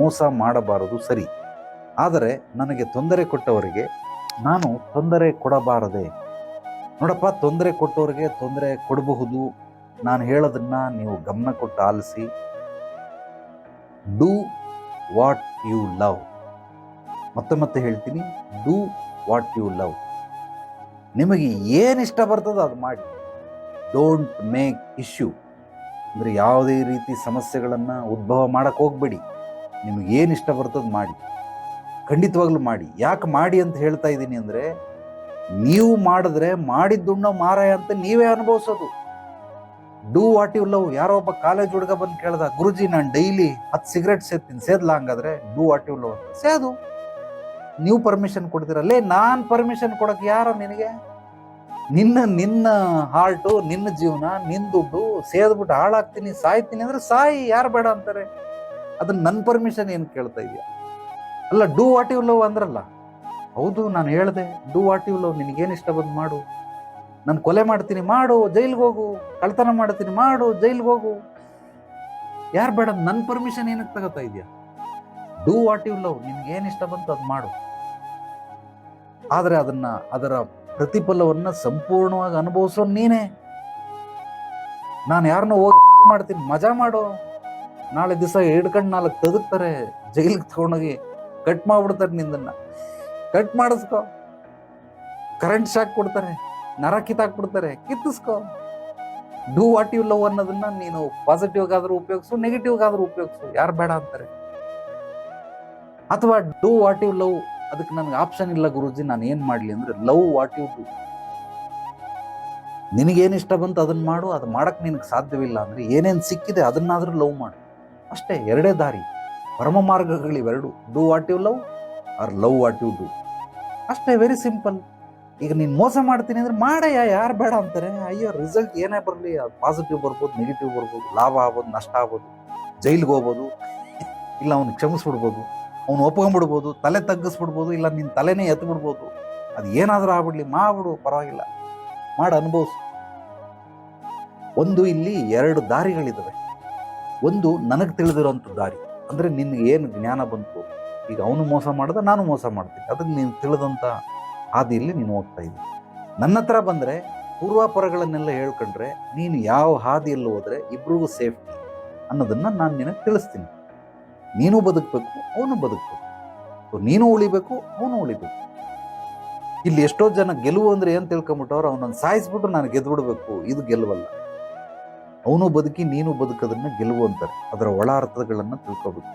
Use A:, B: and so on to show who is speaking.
A: ಮೋಸ ಮಾಡಬಾರದು ಸರಿ, ಆದರೆ ನನಗೆ ತೊಂದರೆ ಕೊಟ್ಟವರಿಗೆ ನಾನು ತೊಂದರೆ ಕೊಡಬಾರದೆ? ನೋಡಪ್ಪ, ತೊಂದರೆ ಕೊಟ್ಟವರಿಗೆ ತೊಂದರೆ ಕೊಡಬಹುದು. ನಾನು ಹೇಳೋದನ್ನ ನೀವು ಗಮನ ಕೊಟ್ಟು ಆಲಿಸಿ. Do what you love. ಮತ್ತೆ ಹೇಳ್ತೀನಿ, ಡೂ ವಾಟ್ ಯು ಲವ್. ನಿಮಗೆ ಏನು ಇಷ್ಟ ಬರ್ತದೋ ಅದು ಮಾಡಿ. ಡೋಂಟ್ ಮೇಕ್ ಇಶ್ಯೂ, ಅಂದರೆ ಯಾವುದೇ ರೀತಿ ಸಮಸ್ಯೆಗಳನ್ನು ಉದ್ಭವ ಮಾಡಕ್ಕೆ ಹೋಗ್ಬೇಡಿ. ನಿಮಗೆ ಏನು ಇಷ್ಟ ಬರ್ತದೆ ಮಾಡಿ, ಖಂಡಿತವಾಗ್ಲೂ ಮಾಡಿ. ಯಾಕೆ ಮಾಡಿ ಅಂತ ಹೇಳ್ತಾ ಇದ್ದೀನಿ ಅಂದರೆ, ನೀವು ಮಾಡಿದ್ರೆ ಮಾಡಿದ್ದುಣ್ಣ ಮಾರಾಯ ಅಂತ ನೀವೇ ಅನುಭವಿಸೋದು. Do what you love. ಯಾರೋ ಒಬ್ಬ ಕಾಲೇಜ್ ಹುಡುಗ ಬಂದು ಕೇಳ್ದ, ಗುರುಜಿ ನಾನು ಡೈಲಿ 10 ಸಿಗರೇಟ್ ಸೇದ್ತೀನಿ, ಸೇದ್ಲಾ? ಹಂಗಾದ್ರೆ ಡೂ ವಾಟ್ ಯು ಲವ್ ಅಂತ ಸೇದು. ನೀವು ಪರ್ಮಿಷನ್ ಕೊಡ್ತೀರಲ್ಲೇ, ನಾನು ಪರ್ಮಿಷನ್ ಕೊಡಕ್ಕೆ ಯಾರೋ ನಿನಗೆ? ನಿನ್ನ ಹಾರ್ಟು, ನಿನ್ನ ಜೀವನ, ನಿನ್ನ ದುಡ್ಡು ಸೇದ್ಬಿಟ್ಟು ಹಾಳಾಗ್ತೀನಿ, ಸಾಯ್ತೀನಿ ಅಂದ್ರೆ ಸಾಯಿ, ಯಾರು ಬೇಡ ಅಂತಾರೆ? ಅದನ್ನ ನನ್ನ ಪರ್ಮಿಷನ್ ಏನು ಕೇಳ್ತಾ ಇದೆಯಾ? ಅಲ್ಲ, ಡೂ ವಾಟ್ ಯು ಲವ್ ಅಂದ್ರಲ್ಲ, ಹೌದು ನಾನು ಹೇಳ್ದೆ, ಡೂ ವಾಟ್ ಯು ಲವ್. ನಿನಗೇನು ಇಷ್ಟ ಬಂದು ಮಾಡು. ನಾನು ಕೊಲೆ ಮಾಡ್ತೀನಿ, ಮಾಡು, ಜೈಲ್ಗೆ ಹೋಗು. ಕಳ್ತನ ಮಾಡ್ತೀನಿ, ಮಾಡು, ಜೈಲ್ಗೆ ಹೋಗು. ಯಾರು ಬೇಡ? ನನ್ನ ಪರ್ಮಿಷನ್ ಏನಕ್ಕೆ ತಗೋತಾ ಇದೆಯಾ? Do what you love. ನಿನ್ಗೇನು ಇಷ್ಟ ಬಂತು ಅದು ಮಾಡು. ಆದರೆ ಅದರ ಪ್ರತಿಫಲವನ್ನ ಸಂಪೂರ್ಣವಾಗಿ ಅನುಭವಿಸೋ ನೀನೇ. ನಾನು ಯಾರನ್ನೋ ಹೋಗಿ ಮಾಡ್ತೀನಿ, ಮಜಾ ಮಾಡು. ನಾಳೆ ದಿವಸ 4 ತೆಗೆದ್ತಾರೆ, ಜೈಲಿಗೆ ತಗೊಂಡೋಗಿ ಕಟ್ ಮಾಡ್ಬಿಡ್ತಾರೆ. ನಿಂದನ್ನ ಕಟ್ ಮಾಡಿಸ್ಕೊ. ಕರೆಂಟ್ ಶಾಕ್ ಕೊಡ್ತಾರೆ, ನರ ಕಿತ್ತಾಕ್ಬಿಡ್ತಾರೆ, ಕಿತ್ತಿಸ್ಕೊ. ಡೂ ವಾಟ್ ಯು ಲವ್ ಅನ್ನೋದನ್ನ ನೀನು ಪಾಸಿಟಿವ್ ಆದ್ರೂ ಉಪಯೋಗಿಸು, ನೆಗೆಟಿವ್ ಆದ್ರೂ ಉಪಯೋಗಿಸು. ಯಾರು ಬೇಡ ಅಂತಾರೆ? ಅಥವಾ ಡೂ ವಾಟ್ ಯು ಲವ್, ಅದಕ್ಕೆ ನನಗೆ ಆಪ್ಷನ್ ಇಲ್ಲ ಗುರುಜಿ, ನಾನು ಏನು ಮಾಡಲಿ ಅಂದರೆ, ಲವ್ ವಾಟ್ ಯು ಡೂ. ನಿನಗೇನು ಇಷ್ಟ ಬಂತು ಅದನ್ನು ಮಾಡು. ಅದು ಮಾಡಕ್ಕೆ ನಿನಗೆ ಸಾಧ್ಯವಿಲ್ಲ ಅಂದರೆ ಏನೇನು ಸಿಕ್ಕಿದೆ ಅದನ್ನಾದರೂ ಲವ್ ಮಾಡು. ಅಷ್ಟೇ, ಎರಡೇ ದಾರಿ, ಪರಮ ಮಾರ್ಗಗಳಿವೆರಡು. Do what you love or love what you do. ಅಷ್ಟೇ, ವೆರಿ ಸಿಂಪಲ್. ಈಗ ನೀನು ಮೋಸ ಮಾಡ್ತೀನಿ ಅಂದರೆ ಮಾಡಯ್ಯ, ಯಾರು ಬೇಡ ಅಂತಾರೆ? ಅಯ್ಯೋ, ರಿಸಲ್ಟ್ ಏನೇ ಬರಲಿ, ಪಾಸಿಟಿವ್ ಬರ್ಬೋದು, ನೆಗೆಟಿವ್ ಬರ್ಬೋದು, ಲಾಭ ಆಗ್ಬೋದು, ನಷ್ಟ ಆಗ್ಬೋದು, ಜೈಲಿಗೆ ಹೋಗ್ಬೋದು, ಇಲ್ಲ ಅವ್ನು ಕ್ಷಮಿಸ್ಬಿಡ್ಬೋದು, ಅವ್ನು ಒಪ್ಕೊಂಡ್ಬಿಡ್ಬೋದು, ತಲೆ ತಗ್ಗಿಸ್ಬಿಡ್ಬೋದು, ಇಲ್ಲ ನಿನ್ನ ತಲೆನೇ ಎತ್ಬಿಡ್ಬೋದು. ಅದು ಏನಾದರೂ ಆಗ್ಬಿಡ್ಲಿ, ಮಾಡ್ಬಿಡು, ಪರವಾಗಿಲ್ಲ, ಮಾಡಿ ಅನುಭವಿಸು. ಒಂದು ಇಲ್ಲಿ 2 ದಾರಿಗಳಿದ್ದಾವೆ. ಒಂದು ನನಗೆ ತಿಳಿದಿರೋಂಥ ದಾರಿ, ಅಂದರೆ ನಿನ್ಗೆ ಏನು ಜ್ಞಾನ ಬಂತು, ಈಗ ಅವನು ಮೋಸ ಮಾಡ್ದ, ನಾನು ಮೋಸ ಮಾಡ್ತೀನಿ, ಅದಕ್ಕೆ ನೀನು ತಿಳಿದಂಥ ಹಾದಿಯಲ್ಲಿ ನೀನು ಹೋಗ್ತಾ ಇದ್ದೀನಿ. ನನ್ನ ಹತ್ರ ಬಂದರೆ ಪೂರ್ವಾಪರಗಳನ್ನೆಲ್ಲ ಹೇಳ್ಕೊಂಡ್ರೆ ನೀನು ಯಾವ ಹಾದಿಯಲ್ಲಿ ಹೋದರೆ ಇಬ್ರಿಗೂ ಸೇಫ್ಟಿ ಅನ್ನೋದನ್ನು ನಾನು ನಿನಗೆ ತಿಳಿಸ್ತೀನಿ. ನೀನು ಬದುಕಬೇಕು, ಅವನು ಬದುಕಬೇಕು. ನೀನು ಉಳಿಬೇಕು, ಅವನು ಉಳಿಬೇಕು. ಇಲ್ಲಿ ಎಷ್ಟೋ ಜನ ಗೆಲುವು ಅಂದರೆ ಏನು ತಿಳ್ಕೊಂಬಿಟ್ಟವ್ರು, ಅವನನ್ನು ಸಾಯಿಸ್ಬಿಟ್ಟು ನಾನು ಗೆದ್ಬಿಡ್ಬೇಕು, ಇದು ಗೆಲುವಲ್ಲ. ಅವನು ಬದುಕಿ ನೀನು ಬದುಕೋದನ್ನ ಗೆಲುವು ಅಂತಾರೆ. ಅದರ ಒಳ ಅರ್ಥಗಳನ್ನು ತಿಳ್ಕೊಬೇಕು.